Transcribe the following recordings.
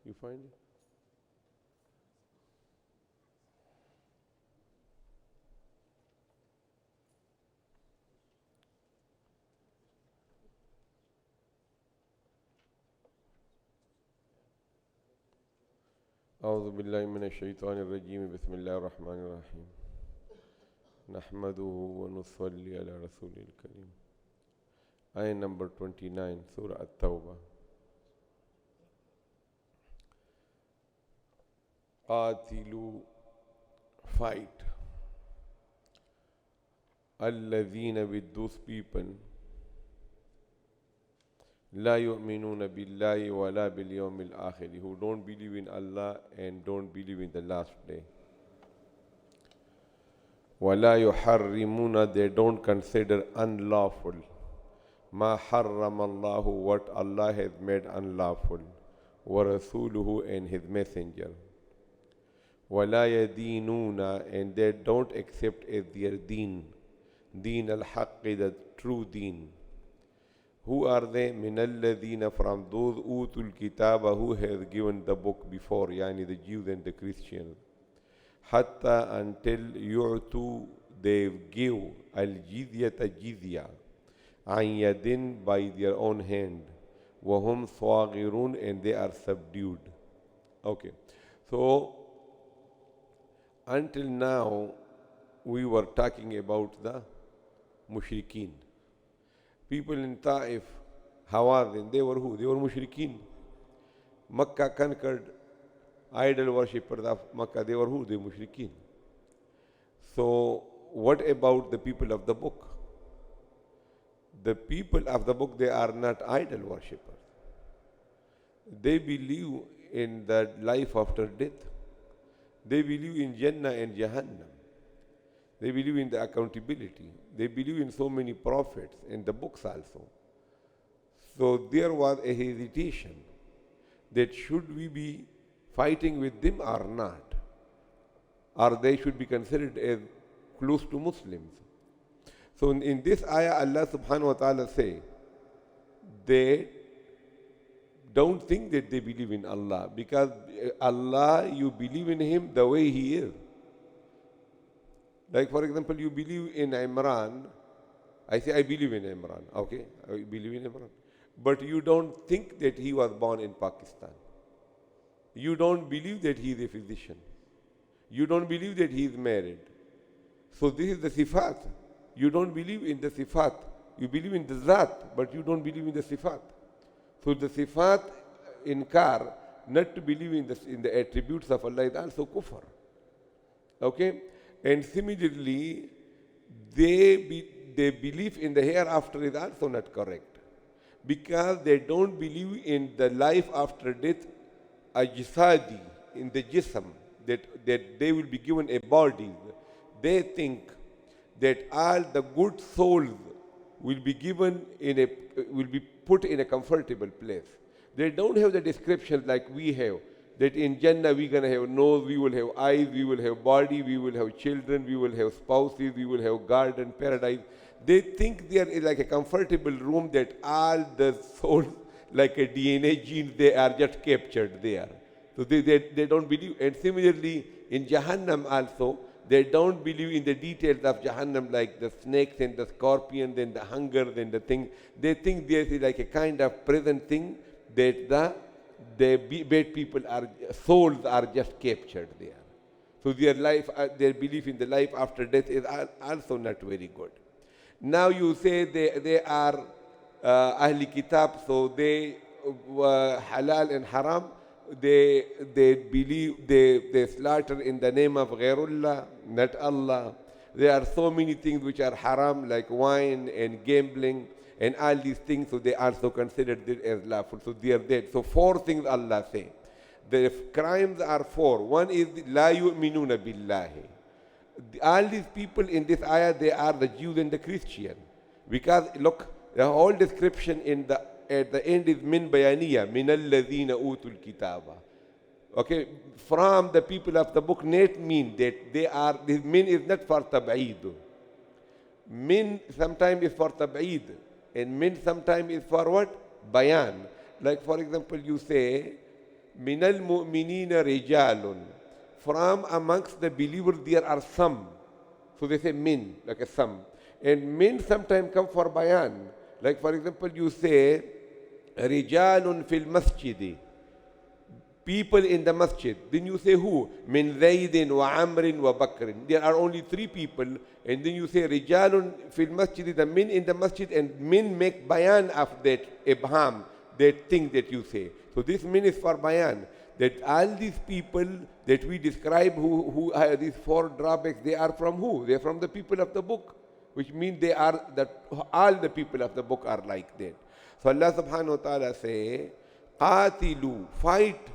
You find it? أعوذ بالله من الشيطان الرجيم بسم الله الرحمن الرحيم نحمده ونصلي على رسوله الكريم. Ayah number 29, Surah Al-Tawbah. قاتلوا, fight, الذين, with those people, لا يؤمنون بالله ولا باليوم الآخر, who don't believe in Allah and don't believe in the last day. ولا يحرمون, they don't consider unlawful, ما حرم الله, what Allah has made unlawful, ورسوله, and His messenger. ولا يدينون, and they don't accept as their deen, deen al-haqq, the true deen. Who are they? من الذين, from those أوتوا الكتاب, who has given the book before, yani the Jews and the Christians. حتى, until يعطوا, they give الجزية, جزية, عن يد, by their own hand, وهم صاغرون, and they are subdued. Okay, so until now we were talking about the mushrikeen. People in Ta'if, Hawazin, they were who? They were mushrikeen. Makkah conquered idol worshippers of Makkah, they were who? They were mushrikeen. So what about the people of the book? The people of the book, they are not idol worshippers. They believe in the life after death. They believe in Jannah and Jahannam. They believe in the accountability. They believe in so many prophets and the books also. So there was a hesitation that should we be fighting with them or not? Or they should be considered as close to Muslims. So in this ayah, Allah subhanahu wa ta'ala say, they don't think that they believe in Allah, because Allah, you believe in Him the way He is. Like for example, you believe in Imran. I say, I believe in Imran. Okay, I believe in Imran. But you don't think that he was born in Pakistan. You don't believe that he is a physician. You don't believe that he is married. So this is the sifat. You don't believe in the sifat. You believe in the zat, but you don't believe in the sifat. So the sifat inkar, not to believe in the attributes of Allah, is also kufr. Okay? And similarly, they believe in the hereafter is also not correct, because they don't believe in the life after death, ajsadi, in the jism, that they will be given a body. They think that all the good souls will be put in a comfortable place. They don't have the description like we have, that in Jannah we're going to have nose, we will have eyes, we will have body, we will have children, we will have spouses, we will have garden, paradise. They think there is like a comfortable room that all the souls, like a DNA gene, they are just captured there. So they don't believe. And similarly, in Jahannam also, they don't believe in the details of Jahannam, like the snakes and the scorpions and the hunger and the thing. They think there is like a kind of present thing that the bad people souls are just captured there. So their life, their belief in the life after death is also not very good. Now you say they are Ahli Kitab, so they halal and haram. They believe they slaughter in the name of Ghairullah, not Allah. There are so many things which are haram, like wine and gambling and all these things, so they also considered it as lawful. So they are dead. So four things Allah say. The crimes are four. One is la yu'minuna billahi. All these people in this ayah, they are the Jews and the Christians. Because look, the whole description at the end is min bayaniya, min alladhina utul kitaba. Okay, from the people of the book, not mean that they are, this min is not for tab'id. Min sometimes is for tab'id. And min sometimes is for what? Bayan. Like for example, you say مِنَ الْمُؤْمِنِينَ رِجَالٌ. From amongst the believers there are some. So they say min, like a some. And min sometimes come for bayan. Like for example, you say, رِجَالٌ فِي الْمَسْجِدِ. People in the masjid. Then you say who? Min Zaydin wa Amrin wa Bakrin. There are only 3 people. And then you say Rijalun fil masjid, the min in the masjid, and min make bayan of that ibham, that thing that you say. So this min is for bayan. That all these people that we describe who have these 4 drawbacks, they are from who? They are from the people of the book. Which means they are that all the people of the book are like that. So Allah subhanahu wa ta'ala say, Qatilu, fight.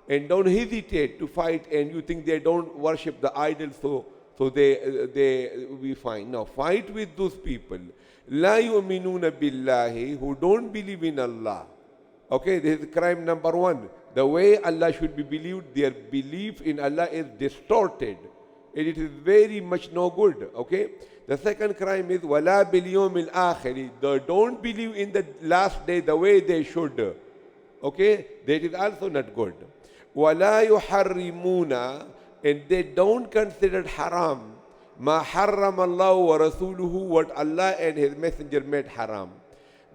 And don't hesitate to fight, and you think they don't worship the idols, so they we fine. No, fight with those people. La yu'minuna billahi, who don't believe in Allah. Okay, this is crime number 1. The way Allah should be believed, their belief in Allah is distorted. And it is very much no good. Okay? The second crime is wala bil yawmil akhir. They don't believe in the last day the way they should. Okay? That is also not good. وَلَا يُحَرِّمُونَ, and they don't consider haram مَا حَرَّمَ اللَّهُ وَرَسُولُهُ, what Allah and His Messenger made haram.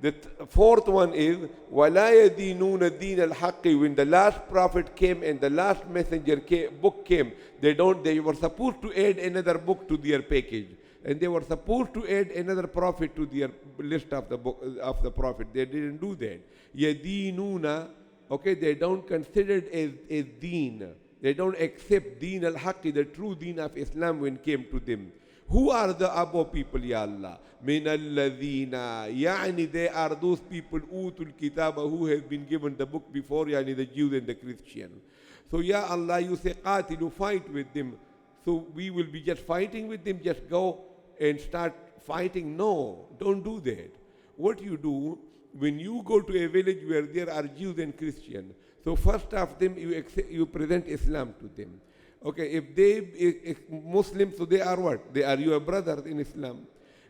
The fourth one is وَلَا يَدِينُونَ دِينَ الْحَقِّ. When the last prophet came and the last messenger book came, they were supposed to add another book to their package. And they were supposed to add another prophet to their list of the book of the prophet. They didn't do that. يَدِينُونَ. Okay, they don't consider it as deen. They don't accept deen al-haqq, the true deen of Islam when came to them. Who are the above people, Ya Allah? Min alladhina. Yani they are those people, utul kitaba, who have been given the book before, yani the Jews and the Christians. So Ya Allah, you say, qatilu, fight with them. So we will be just fighting with them, just go and start fighting? No, don't do that. What you do, when you go to a village where there are Jews and Christians, so first of them you present Islam to them. Okay, if Muslims, so they are what? They are your brothers in Islam.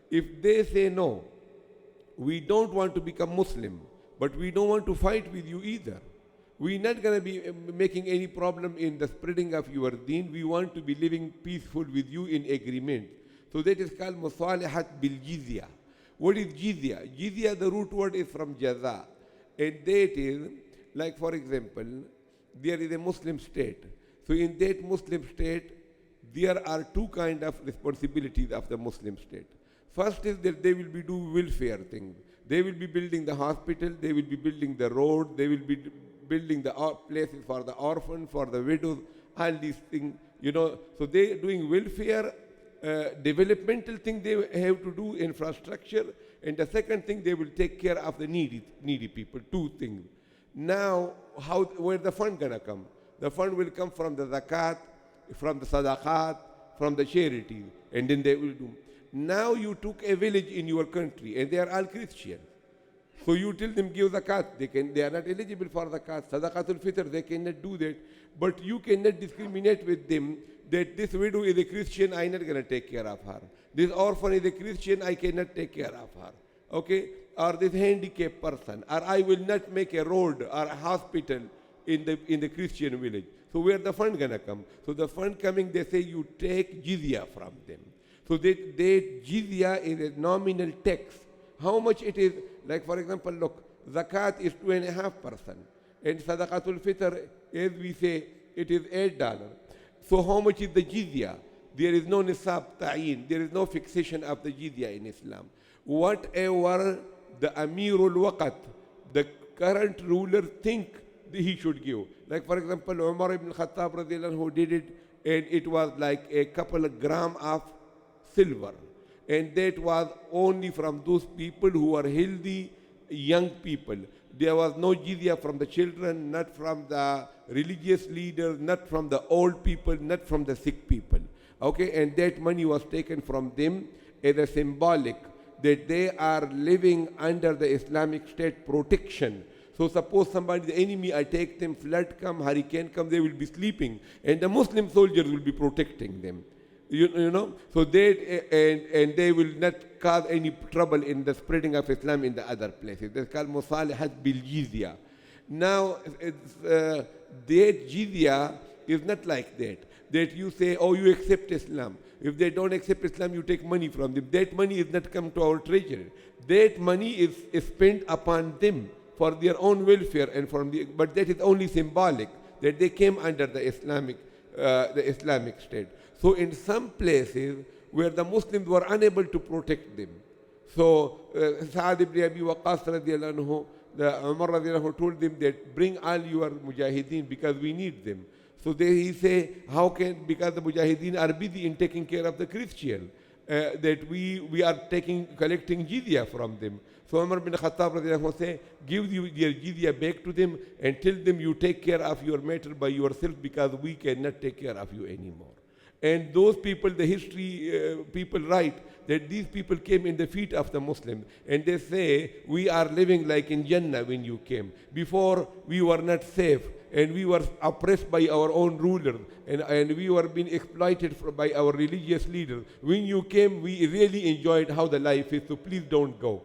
If they say no, we don't want to become Muslim, but we don't want to fight with you either. We're not going to be making any problem in the spreading of your deen. We want to be living peaceful with you in agreement. So that is called musalihat bil jizya. What is jizya? Jizya, the root word is from jaza. And that is, like for example, there is a Muslim state. So in that Muslim state, there are 2 kinds of responsibilities of the Muslim state. First is that they will be do welfare things. They will be building the hospital, they will be building the road, they will be building the places for the orphans, for the widows, all these things, So they are doing welfare, developmental thing they have to do, infrastructure, and the second thing they will take care of the needy people. 2 things. Now, where the fund gonna come? The fund will come from the zakat, from the sadaqat, from the charity, and then they will do. Now you took a village in your country, and they are all Christian. So you tell them give zakat. They are not eligible for zakat. Sadaqatul fitr, they cannot do that. But you cannot discriminate with them that this widow is a Christian, I'm not going to take care of her. This orphan is a Christian, I cannot take care of her. Okay? Or this handicapped person. Or I will not make a road or a hospital in the Christian village. So where the fund going to come? So the fund coming, they say you take jizya from them. So that jizya is a nominal tax. How much it is? Like for example, look, zakat is 2.5%. And sadaqatul fitr, as we say, it is $8. So how much is the jizya? There is no nisab ta'in. There is no fixation of the jizya in Islam. Whatever the amirul waqat, the current ruler think he should give. Like for example, Umar ibn Khattab radiallahu anhu, who did it, and it was like a couple of grams of silver. And that was only from those people who are healthy, young people. There was no jizya from the children, not from the religious leaders, not from the old people, not from the sick people. Okay, and that money was taken from them as a symbolic that they are living under the Islamic State protection. So suppose somebody, the enemy, I take them, flood come, hurricane come, they will be sleeping, and the Muslim soldiers will be protecting them. You know, so they will not cause any trouble in the spreading of Islam in the other places. That's called musalihat bil jizya. Now, that jizya is not like that. That you say, oh, you accept Islam. If they don't accept Islam, you take money from them. That money is not come to our treasury. That money is spent upon them for their own welfare and but that is only symbolic, that they came under the Islamic State. So in some places where the Muslims were unable to protect them, so Sa'ad ibn Abi Waqqas radiallahu anhu, the Umar radiallahu anhu told them that bring all your mujahideen because we need them. So he say, how can, because the mujahideen are busy in taking care of the Christian, that we are collecting jizya from them. So Umar bin Khattab radiallahu anhu say, give your jizya back to them and tell them you take care of your matter by yourself because we cannot take care of you anymore. And those people, the history people write that these people came in the feet of the Muslims and they say, we are living like in Jannah when you came. Before we were not safe and we were oppressed by our own rulers and we were being exploited by our religious leaders. When you came, we really enjoyed how the life is, so please don't go.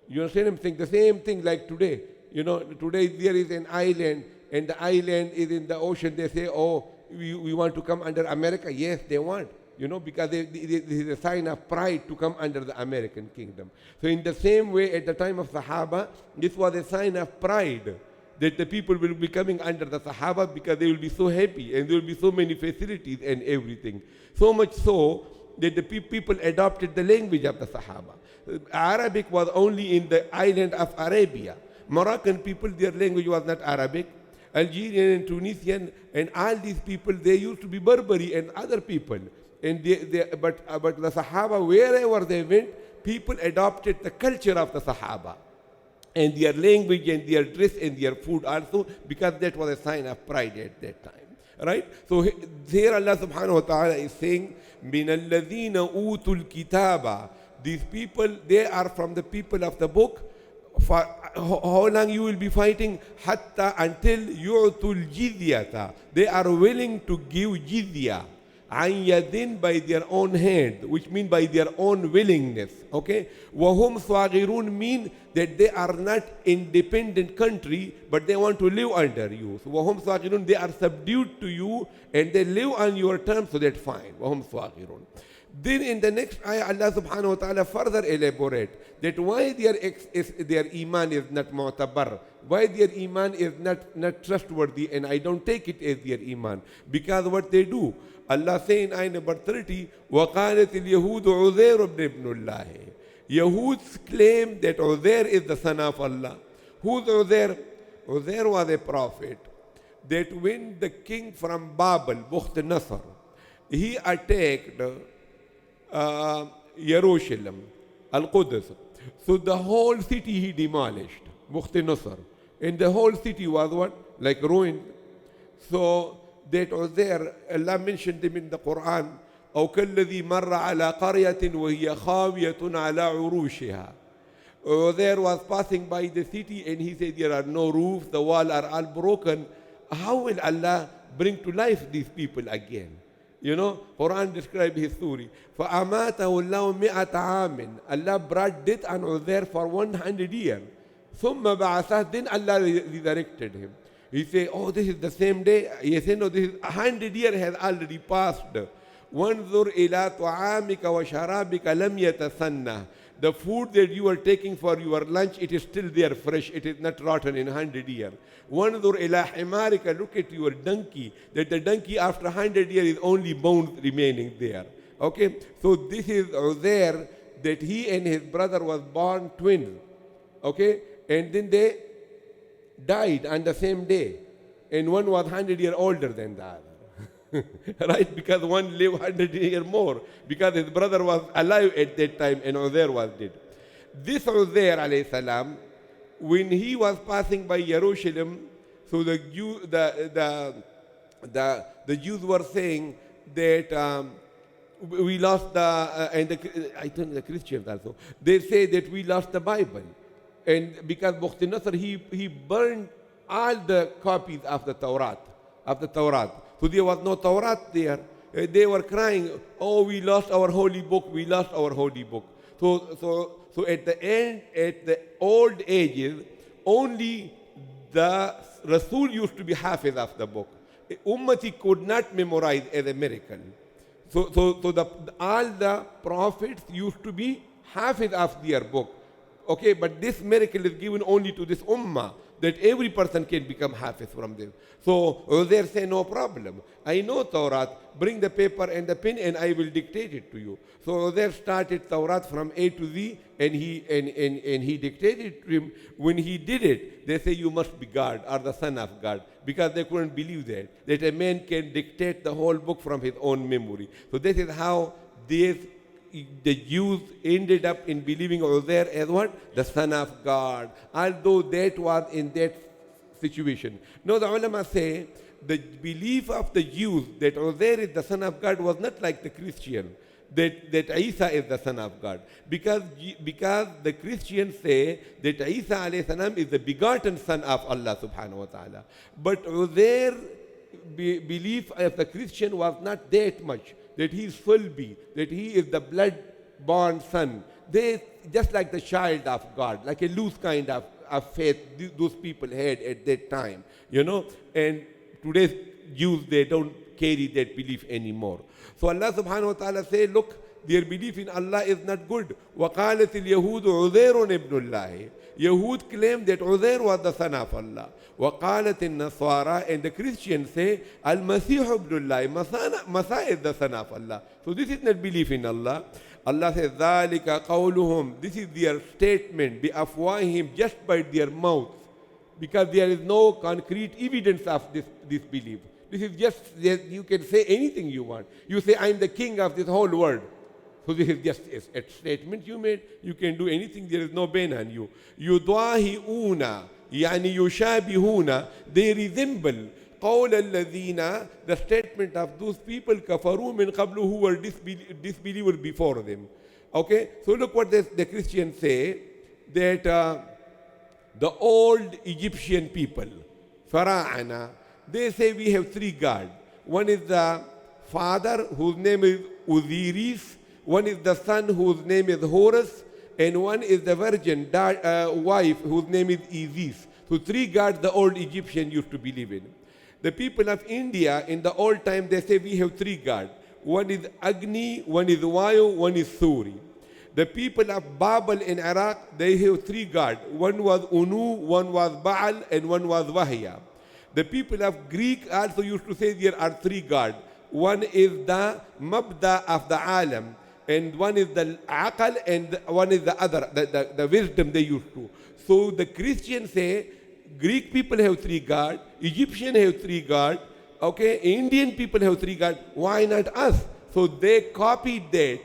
You understand what I'm saying? The same thing like today. You know, today there is an island and the island is in the ocean. They say, oh, we want to come under America. Yes, they want, you know, because this is a sign of pride to come under the American kingdom. So in the same way, at the time of Sahaba, this was a sign of pride that the people will be coming under the Sahaba because they will be so happy and there will be so many facilities and everything. So much so that the people adopted the language of the Sahaba. Arabic was only in the island of Arabia. Moroccan people, their language was not Arabic. Algerian and Tunisian and all these people, they used to be Berberi and other people. And but the Sahaba, wherever they went, people adopted the culture of the Sahaba and their language and their dress and their food also, because that was a sign of pride at that time. Right? So here Allah subhanahu wa ta'ala is saying, مِنَ الَّذِينَ أُوتُوا الْكِتَابَ. These people, they are from the people of the book. For how long you will be fighting? Hatta, until yu'tul jizyata. They are willing to give jizya. An yadin, by their own hand, which means by their own willingness. Okay? Wahum swagirun mean that they are not independent country, but they want to live under you. So wahum swagirun, they are subdued to you and they live on your terms, so that's fine. Wahum swagirun. Then in the next ayah, Allah subhanahu wa ta'ala further elaborate that why their iman is not mu'tabar, why their iman is not trustworthy, and I don't take it as their iman. Because what they do, Allah say in ayah number 30, وَقَالَتِ الْيَهُودُ عُزَيْرُ بْنِ ابْنُ اللَّهِ. Yahuds claim that Uzair is the son of Allah. Who's Uzair? Uzair was a prophet that when the king from Babel, Bukhtanasar, he attacked Jerusalem, Al-Quds. So the whole city he demolished, Bukhtanasar. And the whole city was what? Like ruined. So that was there. Allah mentioned them in the Qur'an. أو كالذي مر على قرية وهي خاوية على عروشها. There was passing by the city and he said there are no roofs, the walls are all broken. How will Allah bring to life these people again? You know, Quran describes his story. فَأَمَاتَهُ اللَّهُ مِئَةَ عَامٍ. Allah brought death on Uzair for 100 years. ثُمَّ بَعَثَهُ. Then Allah resurrected him. He said, oh, this is the same day. He said, no, this is 100 years has already passed. وَانْظُرْ إِلَىٰ طَعَامِكَ وَشَرَابِكَ لَمْ يَتَسَنَّهُ. The food that you are taking for your lunch, it is still there fresh. It is not rotten in 100 years. وَانْظُرْ إِلَىٰ حِمَارِكَ. Look at your donkey. That the donkey after 100 years is only bones remaining there. Okay? So this is Uzair, that he and his brother was born twins. Okay? And then they died on the same day. And one was 100 years older than the other. Right? Because one lived 100 years more. Because his brother was alive at that time and Uzair was dead. This Uzair alayhi salam, when he was passing by Jerusalem, so the Jews were saying that we lost I think the Christians also, they say that we lost the Bible. And because Bukhtanasar, he burned all the copies of the Torah. So there was no Torah there. They were crying, oh, we lost our holy book, we lost our holy book. So at the end, at the old ages, only the Rasul used to be hafiz of the book. Ummati could not memorize as a miracle. All the prophets used to be hafiz of their book. Okay, but this miracle is given only to this ummah, that every person can become hafiz from them. So they say, no problem. I know Tawrat, bring the paper and the pen and I will dictate it to you. So they started Tawrat from A to Z and he dictated to him. When he did it, they say, you must be God or the son of God, because they couldn't believe that a man can dictate the whole book from his own memory. So this is how the Jews ended up in believing Uzair as what? The son of God, although that was in that situation. Now the ulama say the belief of the Jews that Uzair is the son of God was not like the Christian, that Isa is the son of God. Because the Christians say that Isa alayhi salam is the begotten son of Allah subhanahu wa ta'ala. But Uzair belief of the Christian was not that much, that he is sulbi, that he is the blood-born son. They, just like the child of God, like a loose kind of faith those people had at that time, and today's Jews, they don't carry that belief anymore. So Allah subhanahu wa ta'ala say, look, their belief in Allah is not good. وَقَالَتِ الْيَهُودُ عُزَيْرٌ ابْنُ اللَّهِ. Yahud claim that Uzair was the son of Allah. وَقَالَتِ النَّصَارَى, and the Christians say, Al-Masih ibn Allah, Messiah is the son of Allah. So this is not belief in Allah. Allah says, ذَلِكَ قَوْلُهُمْ. This is their statement, بِأَفْوَاهِهِمْ, just by their mouth, because there is no concrete evidence of this belief. This is just, you can say anything you want. You say, I am the king of this whole world. So this is just a statement you made. You can do anything. There is no ban on you. يُضَاهِئُونَ يعني يُشَابِهُونَ. They resemble قول الذين, the statement of those people كفروا من قبل, who were disbelievers before them. Okay, so look what the Christians say, that the old Egyptian people, Fara'ana, they say we have three gods. One is the father, whose name is Osiris. One is the son, whose name is Horus. And one is the virgin wife, whose name is Isis. So three gods the old Egyptian used to believe in. The people of India in the old time, they say we have three gods. One is Agni, one is Vayu, one is Suri. The people of Babel in Iraq, they have three gods. One was Unu, one was Baal, and one was Wahya. The people of Greek also used to say there are three gods. One is the Mabda of the Alam, and one is the Aqal, and one is the other, the wisdom they used to. So the Christians say Greek people have three gods, Egyptians have three gods, okay, Indian people have three gods, why not us? So they copied that,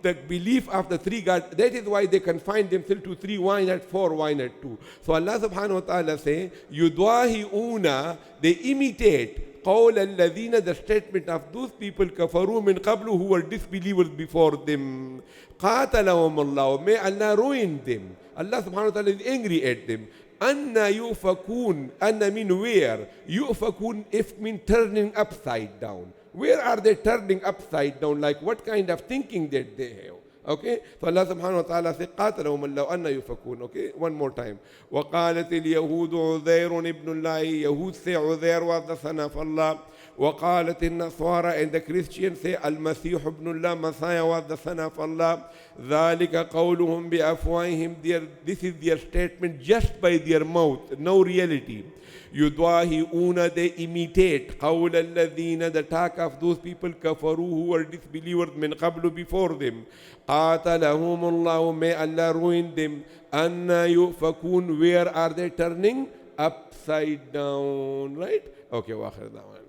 the belief of the three gods. That is why they confine themselves to three, why not four, why not two? So Allah subhanahu wa ta'ala say, يُضَاهِئُونَ, they imitate قول الذين, the statement of those people كفروا من قبل, who were disbelievers before them. قاتلهم الله, may Allah ruin them. Allah subhanahu wa ta'ala is angry at them. أَنَّ يُؤْفَكُونَ, أَنَّ mean where, يُؤْفَكُونَ, if mean turning upside down. Where are they turning upside down? Like what kind of thinking that they have? Okay, so Allah subhanahu wa ta'ala said, قَاتَلَهُمُ اللَّهُ أَنَّ يُؤْفَكُونَ. Okay, one more time. وَقَالَتِ الْيَهُودُ عُزَيْرٌ ابْنُ اللَّهِ. Yahud say Uzair was the son of Allah. وَقَالَتِ النَّصَارَى, and the Christians say Al-Masih ibn Allah, Messiah was the son of Allah. ذَلِكَ قَوْلُهُمْ بِأَفْوَاهِهِمْ. This is their statement just by their mouth, no reality. يُضَاهِئُونَ, they imitate قَوْلَ الَّذِينَ, the talk of those people كَفَرُوا, who were disbelievers مِنْ قَبْلُ, before them. قَاتَلَهُمُ اللَّهُ, may Allah ruin them. أَنَّ يُؤْفَكُونَ, where are they turning? Upside down, right? Okay, وآخر دعوانا.